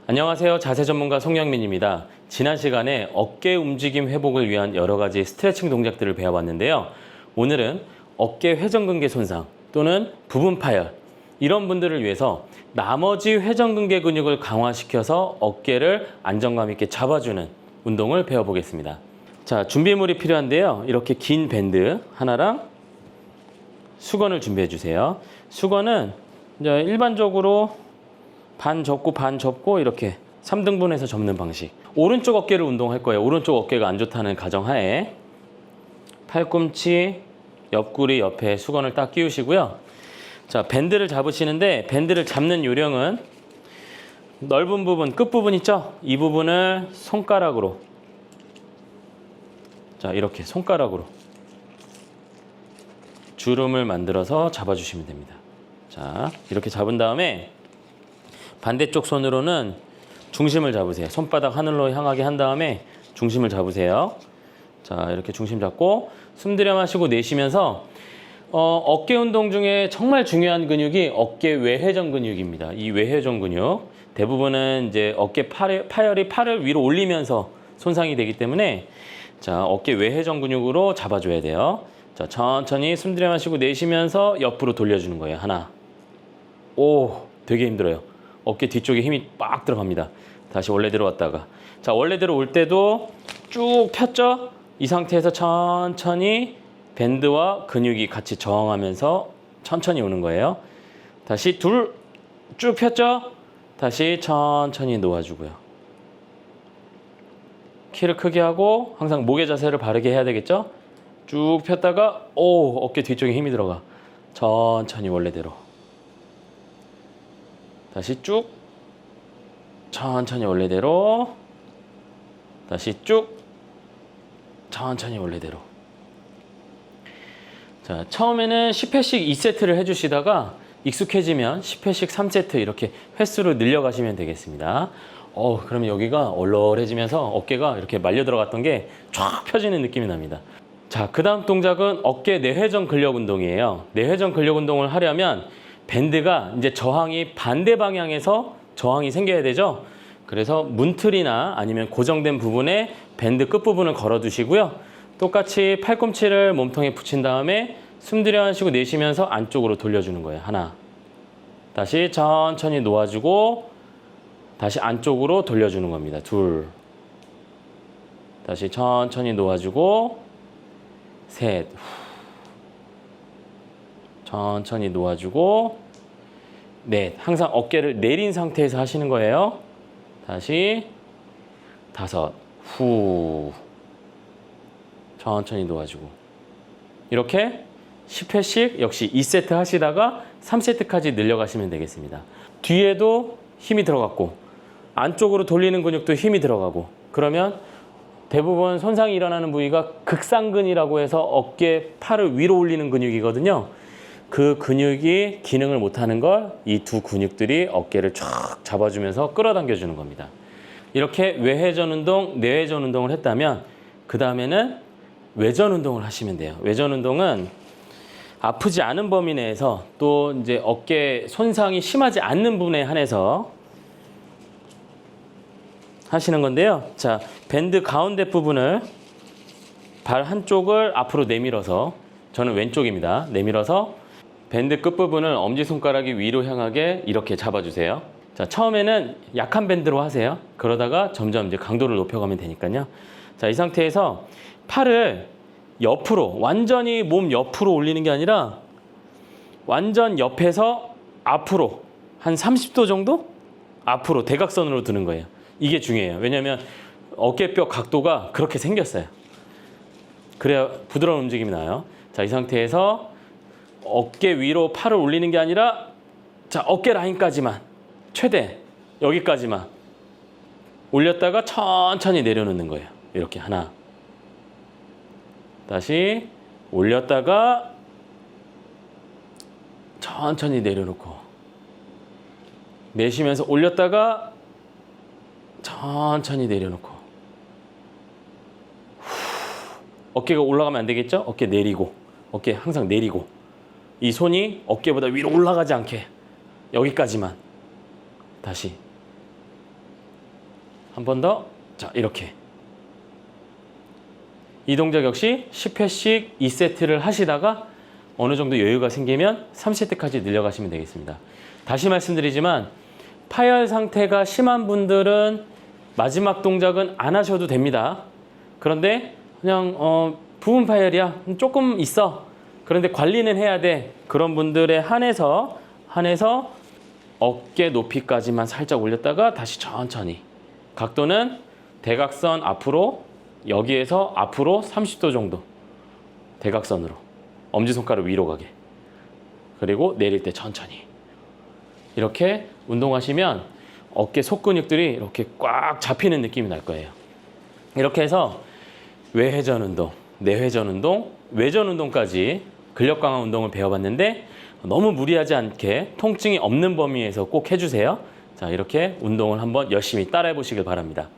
안녕하세요. 자세 전문가 송영민입니다. 지난 시간에 어깨 움직임 회복을 위한 여러 가지 스트레칭 동작들을 배워봤는데요. 오늘은 어깨 회전근개 손상 또는 부분 파열 이런 분들을 위해서 나머지 회전근개 근육을 강화시켜서 어깨를 안정감 있게 잡아주는 운동을 배워보겠습니다. 자, 준비물이 필요한데요. 이렇게 긴 밴드 하나랑 수건을 준비해 주세요. 수건은 이제 일반적으로 반 접고 반 접고 이렇게 3등분해서 접는 방식. 오른쪽 어깨를 운동할 거예요. 오른쪽 어깨가 안 좋다는 가정하에 팔꿈치 옆구리 옆에 수건을 딱 끼우시고요. 자, 밴드를 잡으시는데 밴드를 잡는 요령은 넓은 부분, 끝부분 있죠? 이 부분을 손가락으로, 자, 이렇게 손가락으로 주름을 만들어서 잡아주시면 됩니다. 자, 이렇게 잡은 다음에 반대쪽 손으로는 중심을 잡으세요. 손바닥 하늘로 향하게 한 다음에 중심을 잡으세요. 자, 이렇게 중심 잡고 숨 들여 마시고 내쉬면서 어깨 운동 중에 정말 중요한 근육이 어깨 외회전 근육입니다. 이 외회전 근육 대부분은 이제 어깨 파열이 팔을 위로 올리면서 손상이 되기 때문에 자, 어깨 외회전 근육으로 잡아줘야 돼요. 자, 천천히 숨 들여 마시고 내쉬면서 옆으로 돌려주는 거예요. 하나. 오, 되게 힘들어요. 어깨 뒤쪽에 힘이 빡 들어갑니다. 다시 원래대로 왔다가. 자, 원래대로 올 때도 쭉 폈죠? 이 상태에서 천천히 밴드와 근육이 같이 저항하면서 천천히 오는 거예요. 다시 둘, 쭉 폈죠? 다시 천천히 놓아주고요. 키를 크게 하고 항상 목의 자세를 바르게 해야 되겠죠? 쭉 폈다가 오, 어깨 뒤쪽에 힘이 들어가. 천천히 원래대로. 다시 쭉 천천히 원래대로. 다시 쭉 천천히 원래대로. 자, 처음에는 10회씩 2세트를 해주시다가 익숙해지면 10회씩 3세트 이렇게 횟수를 늘려가시면 되겠습니다. 그러면 여기가 얼얼해지면서 어깨가 이렇게 말려 들어갔던 게 쫙 펴지는 느낌이 납니다. 자, 그 다음 동작은 어깨 내회전 근력 운동이에요. 내회전 근력 운동을 하려면 밴드가 이제 저항이 반대 방향에서 저항이 생겨야 되죠. 그래서 문틀이나 아니면 고정된 부분에 밴드 끝부분을 걸어 두시고요. 똑같이 팔꿈치를 몸통에 붙인 다음에 숨 들여 마시고 내쉬면서 안쪽으로 돌려주는 거예요. 하나. 다시 천천히 놓아주고 다시 안쪽으로 돌려주는 겁니다. 둘. 다시 천천히 놓아주고 셋. 천천히 놓아주고 넷. 항상 어깨를 내린 상태에서 하시는 거예요. 다시 다섯. 후. 천천히 놓아주고 이렇게 10회씩 역시 2세트 하시다가 3세트까지 늘려가시면 되겠습니다. 뒤에도 힘이 들어갔고 안쪽으로 돌리는 근육도 힘이 들어가고 그러면 대부분 손상이 일어나는 부위가 극상근이라고 해서 어깨 팔을 위로 올리는 근육이거든요. 그 근육이 기능을 못하는 걸 이 두 근육들이 어깨를 쫙 잡아주면서 끌어당겨 주는 겁니다. 이렇게 외회전 운동, 내회전 운동을 했다면 그 다음에는 외전 운동을 하시면 돼요. 외전 운동은 아프지 않은 범위 내에서 또 이제 어깨 손상이 심하지 않는 부분에 한해서 하시는 건데요. 자, 밴드 가운데 부분을 발 한쪽을 앞으로 내밀어서 저는 왼쪽입니다. 내밀어서 밴드 끝부분을 엄지손가락이 위로 향하게 이렇게 잡아주세요. 자, 처음에는 약한 밴드로 하세요. 그러다가 점점 이제 강도를 높여가면 되니까요. 자, 이 상태에서 팔을 옆으로, 완전히 몸 옆으로 올리는 게 아니라 완전 옆에서 앞으로 한 30도 정도? 앞으로 대각선으로 두는 거예요. 이게 중요해요. 왜냐하면 어깨뼈 각도가 그렇게 생겼어요. 그래야 부드러운 움직임이 나요. 자, 이 상태에서 어깨 위로 팔을 올리는 게 아니라 자, 어깨 라인까지만 최대 여기까지만 올렸다가 천천히 내려놓는 거예요. 이렇게 하나. 다시 올렸다가 천천히 내려놓고 내쉬면서 올렸다가 천천히 내려놓고 어깨가 올라가면 안 되겠죠? 어깨 내리고 어깨 항상 내리고 이 손이 어깨보다 위로 올라가지 않게 여기까지만 다시 한 번 더. 자, 이렇게. 이 동작 역시 10회씩 2세트를 하시다가 어느 정도 여유가 생기면 3세트까지 늘려가시면 되겠습니다. 다시 말씀드리지만 파열 상태가 심한 분들은 마지막 동작은 안 하셔도 됩니다. 그런데 그냥 부분 파열이야. 조금 있어. 그런데 관리는 해야 돼. 그런 분들에 한해서 어깨 높이까지만 살짝 올렸다가 다시 천천히. 각도는 대각선 앞으로, 여기에서 앞으로 30도 정도. 대각선으로. 엄지손가락 위로 가게. 그리고 내릴 때 천천히. 이렇게 운동하시면 어깨 속근육들이 이렇게 꽉 잡히는 느낌이 날 거예요. 이렇게 해서 외회전 운동, 내회전 운동, 외전 운동까지 근력 강화 운동을 배워봤는데 너무 무리하지 않게 통증이 없는 범위에서 꼭 해주세요. 자, 이렇게 운동을 한번 열심히 따라해 보시길 바랍니다.